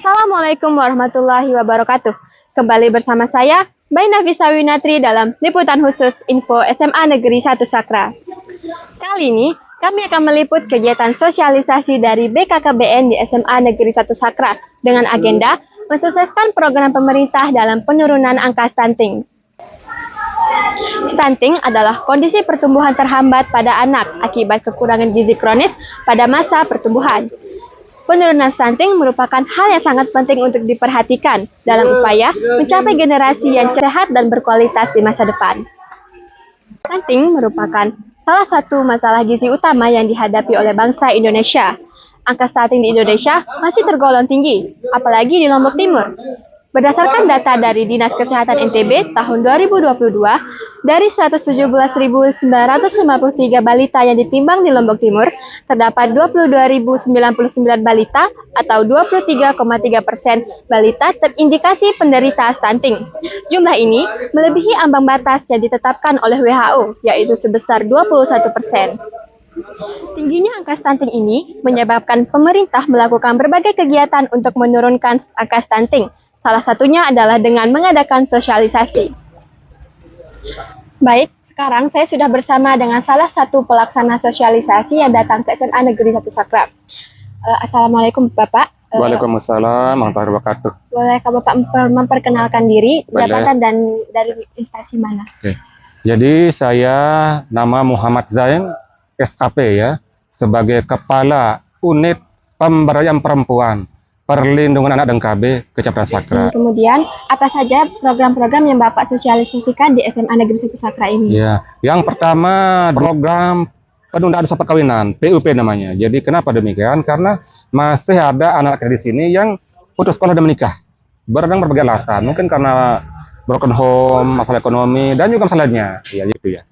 Assalamualaikum warahmatullahi wabarakatuh. Kembali bersama saya, Mbak Nafisa Winatri dalam liputan khusus Info SMA Negeri 1 Sakra. Kali ini, kami akan meliput kegiatan sosialisasi dari BKKBN di SMA Negeri 1 Sakra dengan agenda mensukseskan program pemerintah dalam penurunan angka stunting. Stunting adalah kondisi pertumbuhan terhambat pada anak akibat kekurangan gizi kronis pada masa pertumbuhan. Penurunan stunting merupakan hal yang sangat penting untuk diperhatikan dalam upaya mencapai generasi yang sehat dan berkualitas di masa depan. Stunting merupakan salah satu masalah gizi utama yang dihadapi oleh bangsa Indonesia. Angka stunting di Indonesia masih tergolong tinggi, apalagi di Lombok Timur. Berdasarkan data dari Dinas Kesehatan NTB tahun 2022, dari 117.953 balita yang ditimbang di Lombok Timur, terdapat 22.099 balita atau 23,3% balita terindikasi penderita stunting. Jumlah ini melebihi ambang batas yang ditetapkan oleh WHO, yaitu sebesar 21%. Tingginya angka stunting ini menyebabkan pemerintah melakukan berbagai kegiatan untuk menurunkan angka stunting. Salah satunya adalah dengan mengadakan sosialisasi. Baik, sekarang saya sudah bersama dengan salah satu pelaksana sosialisasi yang datang ke SMA Negeri 1 Sakra. Assalamualaikum Bapak. Waalaikumsalam warahmatullahi wabarakatuh. Bolehkah Bapak memperkenalkan diri, jabatan dan dari instansi mana? Oke. Jadi saya nama Muhammad Zain, SAP ya, sebagai Kepala Unit Pemberdayaan Perempuan Perlindungan Anak dan KB Kecamatan Sakra. Kemudian, apa saja program-program yang Bapak sosialisasikan di SMA Negeri 1 Sakra ini? Ya, yang pertama program penundaan usia perkawinan, PUP namanya. Jadi kenapa demikian? Karena masih ada anak di sini yang putus sekolah dan menikah. Berbagai alasan, mungkin karena broken home, masalah ekonomi, dan juga masalahnya. Ya, gitu ya.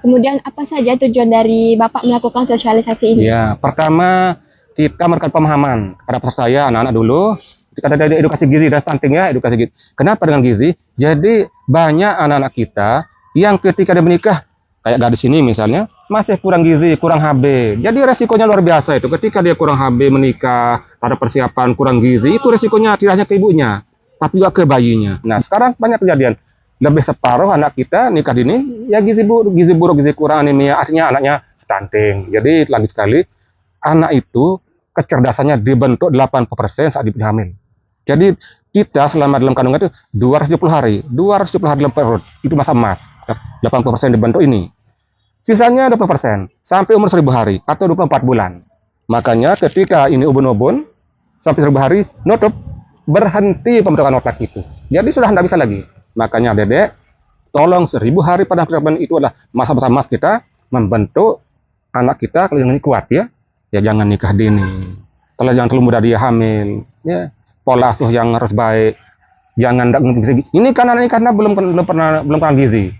Kemudian, apa saja tujuan dari Bapak melakukan sosialisasi ini? Ya, pertama kita memberikan pemahaman kepada peserta saya, anak-anak dulu. Kita ada edukasi gizi dan stunting ya, edukasi gizi. Kenapa dengan gizi? Jadi banyak anak-anak kita yang ketika dia menikah, kayak gadis ini misalnya, masih kurang gizi, kurang HB. Jadi resikonya luar biasa itu. Ketika dia kurang HB menikah, ada persiapan kurang gizi, itu resikonya tidak hanya ke ibunya, tapi juga ke bayinya. Nah sekarang banyak kejadian. Lebih separuh anak kita nikah dini, ya gizi buruk, gizi kurang, anemia, artinya anaknya stunting. Jadi lagi sekali, anak itu kecerdasannya dibentuk 80% saat ibu hamil. Jadi kita selama dalam kandungan itu 270 hari dalam perut, itu masa emas. 80% dibentuk ini. Sisanya 20% sampai umur 1000 hari atau 24 bulan. Makanya ketika ini ubun-ubun sampai 1000 hari nutup, berhenti pembentukan otak itu. Jadi sudah tidak bisa lagi. Makanya Dedek, tolong 1000 hari pada persiapan itu adalah masa-masa emas kita membentuk anak kita kalau yang kuat ya. Ya jangan nikah dini. Kalau jangan terlalu muda dia hamil, ya pola asuh yang harus baik. Jangan gizi. Ini karena belum pernah gizi.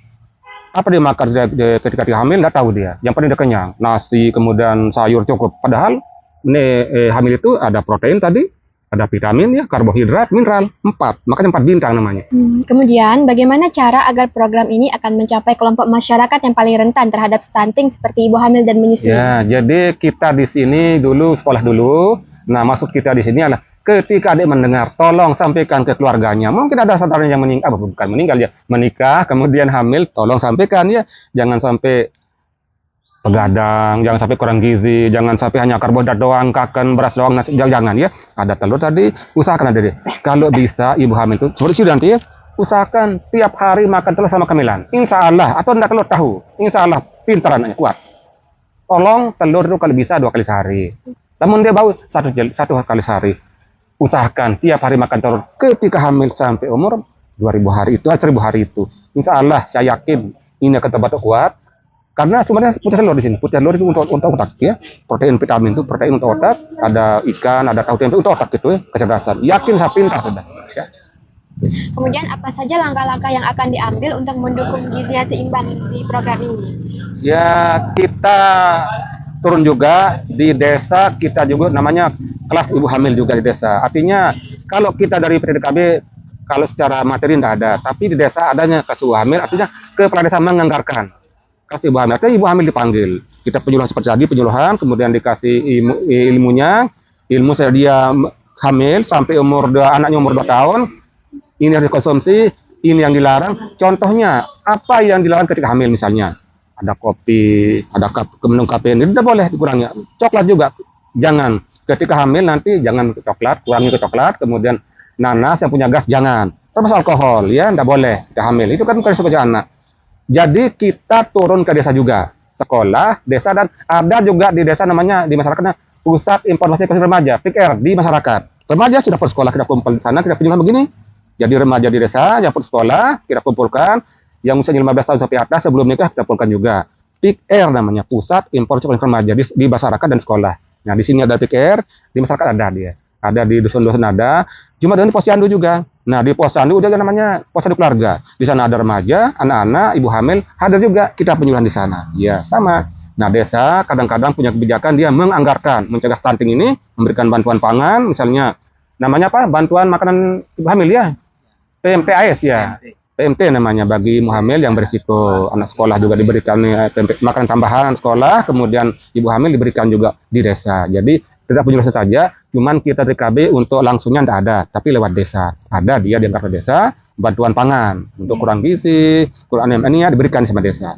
Apa dia makan ketika dia hamil enggak tahu dia. Yang penting dia kenyang. Nasi, kemudian sayur cukup. Padahal hamil itu ada protein tadi, ada vitamin ya, karbohidrat, mineral, 4. Makanya 4 bintang namanya. Kemudian, bagaimana cara agar program ini akan mencapai kelompok masyarakat yang paling rentan terhadap stunting seperti ibu hamil dan menyusui? Ya, jadi kita di sini dulu sekolah dulu. Nah, maksud kita di sini adalah ketika adik mendengar, tolong sampaikan ke keluarganya. Mungkin ada saudara yang meninggal, bukan meninggal ya, menikah, kemudian hamil, tolong sampaikan ya. Jangan sampai begadang, jangan sampai kurang gizi, jangan sampai hanya karbohidrat doang, kaken, beras doang, nasi, jangan ya. Ada telur tadi, usahakan ada deh. Kalau bisa ibu hamil itu, seperti itu nanti ya, usahakan tiap hari makan telur sama cemilan. Insya Allah, atau enggak telur tahu, insya Allah pintar anaknya, kuat. Tolong telur itu kalau bisa 2 kali sehari. Namun dia bau 1 kali sehari. Usahakan tiap hari makan telur ketika hamil sampai umur 2000 hari itu, 1000 hari itu. Insya Allah saya yakin ini akan terbentuk kuat. Karena sebenarnya putih telur di sini. Putih telur itu untuk otak ya. Protein vitamin itu protein untuk otak, ada ikan, ada tahu tempe untuk otak gitu ya, kecerdasan. Yakin saya pintar sudah ya. Kemudian apa saja langkah-langkah yang akan diambil untuk mendukung gizi yang seimbang di program ini? Ya, kita turun juga di desa, kita juga namanya kelas ibu hamil juga di desa. Artinya kalau kita dari PDKB kalau secara materi tidak ada, tapi di desa adanya kelas ibu hamil, artinya kepala desa menganggarkan kasih ibu hamil. Artinya ibu hamil dipanggil. Kita penyuluhan seperti tadi, penyuluhan, kemudian dikasih ilmunya, ilmu saya dia hamil sampai anaknya umur 2 tahun, ini harus dikonsumsi, ini yang dilarang. Contohnya, apa yang dilarang ketika hamil misalnya? Ada kopi, ada minum kafein, itu tidak boleh dikurangi. Coklat juga, jangan. Ketika hamil nanti jangan coklat, kurangi ke coklat, kemudian nanas yang punya gas jangan. Terus alkohol, ya, tidak boleh kita hamil. Itu kan bukan sebagai anak. Jadi kita turun ke desa juga, sekolah, desa, dan ada juga di desa namanya di masyarakatnya Pusat Informasi Prestasi Remaja (PIKR) di masyarakat. Remaja sudah bersekolah, kita kumpul di sana, kita punya begini. Jadi remaja di desa yang bersekolah kita kumpulkan, yang usianya 15 tahun sampai atas sebelum nikah kita kumpulkan juga. PIKR namanya, Pusat Informasi Prestasi Remaja di masyarakat dan sekolah. Nah di sini ada PIKR, di masyarakat ada dia. Ada di dusun-dusun ada, cuma di posyandu juga. Nah di posyandu juga namanya posyandu keluarga. Di sana ada remaja, anak-anak, ibu hamil, ada juga kita penyuluhan di sana. Ya sama. Nah desa kadang-kadang punya kebijakan dia menganggarkan mencegah stunting ini, memberikan bantuan pangan, misalnya namanya apa? Bantuan makanan ibu hamil ya, PMPAS ya. PMT namanya bagi ibu hamil yang berisiko. Anak sekolah juga diberikan makanan tambahan sekolah, kemudian ibu hamil diberikan juga di desa. Jadi tidak penyuluhan saja, cuman kita TKB untuk langsungnya tidak ada, tapi lewat desa. Ada dia diangkat ke desa, bantuan pangan untuk kurang gizi, kurang anemia diberikan sama desa.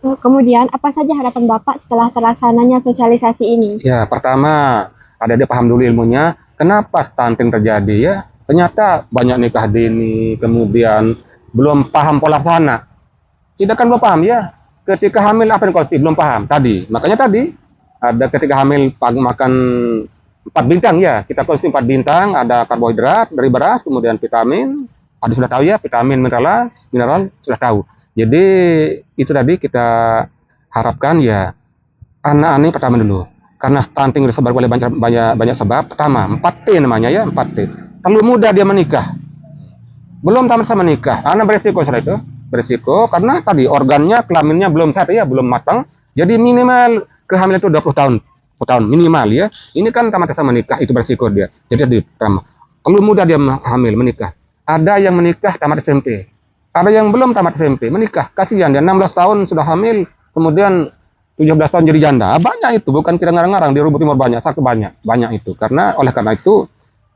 Kemudian, apa saja harapan Bapak setelah terlaksananya sosialisasi ini? Ya, pertama, ada dia paham dulu ilmunya, kenapa stunting terjadi ya. Ternyata banyak nikah dini, kemudian belum paham pola sana. Tidak kan belum paham ya, ketika hamil apa yang konsumsi, belum paham tadi. Makanya tadi, ada ketika hamil makan 4 bintang ya, kita konsumsi 4 bintang, ada karbohidrat dari beras, kemudian vitamin, ada sudah tahu ya, vitamin, mineral sudah tahu. Jadi itu tadi kita harapkan ya, anak-anak ini pertama dulu, karena stunting disebabkan oleh banyak sebab. Pertama, 4T namanya ya, 4T. Terlalu muda dia menikah, belum tamat sama nikah, anak beresiko setelah itu, beresiko karena tadi organnya, kelaminnya belum sehat ya, belum matang. Jadi minimal kehamilan itu 20 tahun minimal ya. Ini kan tamat sama nikah, itu beresiko dia. Jadi pertama, terlalu muda dia hamil menikah. Ada yang menikah tamat SMP, ada yang belum tamat SMP menikah, kasihan dia 16 tahun sudah hamil, kemudian 17 tahun jadi janda. Banyak itu, bukan kita ngarang-ngarang di Rubuk Timur, banyak itu. Oleh karena itu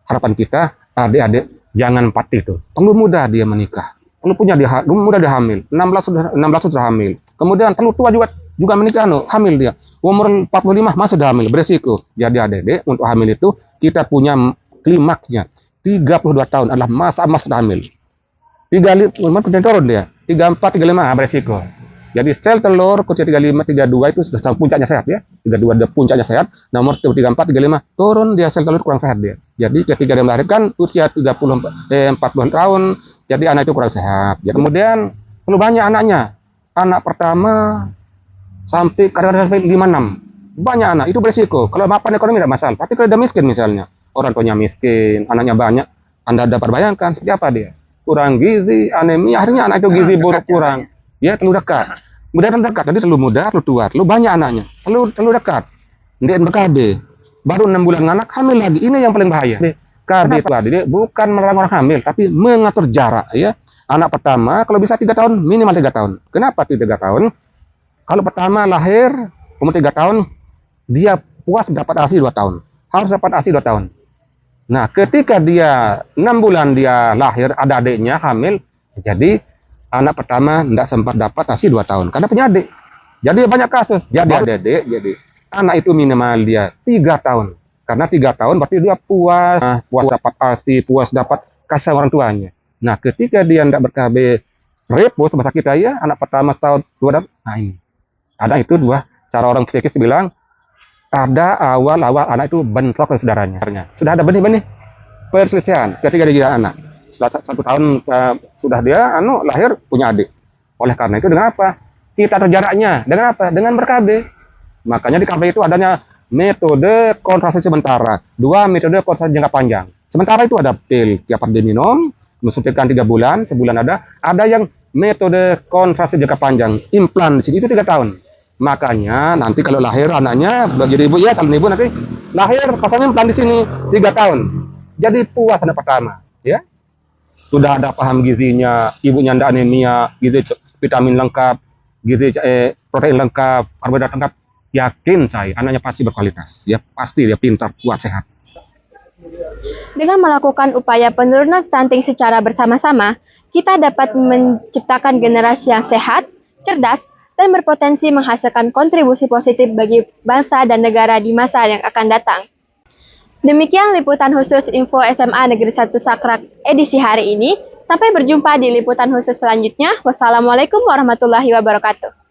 harapan kita adik-adik jangan pati itu. Terlalu muda dia menikah, terlalu muda dia hamil, 16 sudah hamil. Kemudian terlalu tua juga menikah, hamil dia. Umur 45 masih sudah hamil, beresiko. Jadi adik-adik untuk hamil itu kita punya klimaksnya. 32 tahun adalah masa emas sudah hamil. 35 kemudian turun dia. 34, 35 beresiko. Jadi sel telur usia 35, 32 itu sudah puncaknya sehat ya. 32 dia puncaknya sehat. Nomor 34, 35 turun dia sel telur kurang sehat dia. Jadi ketika dia melahirkan usia 40 tahun, jadi anak itu kurang sehat. Ya, kemudian perlu banyak anaknya. Anak pertama sampai kadang-kadang sampai 5-6. Banyak anak itu beresiko. Kalau mapan ekonomi tidak masalah. Tapi kalau dia miskin misalnya, orang tuanya miskin, anaknya banyak, Anda dapat bayangkan seperti apa dia? Kurang gizi, anemia, akhirnya anak itu gizi buruk kurang. Ya, terlalu dekat. Kemudian terlalu dekat, tadi terlalu muda, terlalu tua, terlalu banyak anaknya, terlalu dekat. Kemudian BKB, baru 6 bulan anak, hamil lagi. Ini yang paling bahaya. KB itu jadi bukan melarang orang hamil, tapi mengatur jarak ya. Anak pertama, kalau bisa 3 tahun, minimal 3 tahun. Kenapa 3 tahun? Kalau pertama lahir, umur 3 tahun, dia puas dapat ASI 2 tahun. Harus dapat ASI 2 tahun. Nah, ketika dia 6 bulan dia lahir, ada adiknya hamil, jadi anak pertama tidak sempat dapat ASI 2 tahun karena punya adik. Jadi banyak kasus. Jadi adik, jadi anak itu minimal dia 3 tahun. Karena 3 tahun berarti dia puas dapat ASI, puas dapat kasih orang tuanya. Nah, ketika dia tidak ber-KB repos bahasa kita ya, anak pertama setahun 2 tahun. Nah, ini. Ada itu 2. Cara orang psikis bilang ada awal-awal anak itu bentrok dengan saudaranya. Sudah ada benih-benih perselisihan ketika dia anak. Setelah 1 tahun sudah dia lahir punya adik. Oleh karena itu dengan apa? Kita atur jaraknya. Dengan apa? Dengan ber-KB. Makanya di KB itu adanya metode kontrasepsi sementara, 2 metode kontrasepsi jangka panjang. Sementara itu ada pil tiap hari diminum, suntikan 3 bulan, sebulan ada yang metode kontrasepsi jangka panjang, implan di sini itu 3 tahun. Makanya nanti kalau lahir anaknya bagi ibu ya, kalau ibu nanti lahir pasangnya implan di sini 3 tahun. Jadi puas anak pertama, ya. Sudah ada paham gizinya, ibunya ada anemia, gizi vitamin lengkap, gizi protein lengkap, karbohidrat lengkap. Yakin saya anaknya pasti berkualitas, ya pasti dia pintar, kuat, sehat. Dengan melakukan upaya penurunan stunting secara bersama-sama, kita dapat menciptakan generasi yang sehat, cerdas, dan berpotensi menghasilkan kontribusi positif bagi bangsa dan negara di masa yang akan datang. Demikian liputan khusus Info SMA Negeri 1 Sakrak edisi hari ini. Sampai berjumpa di liputan khusus selanjutnya. Wassalamualaikum warahmatullahi wabarakatuh.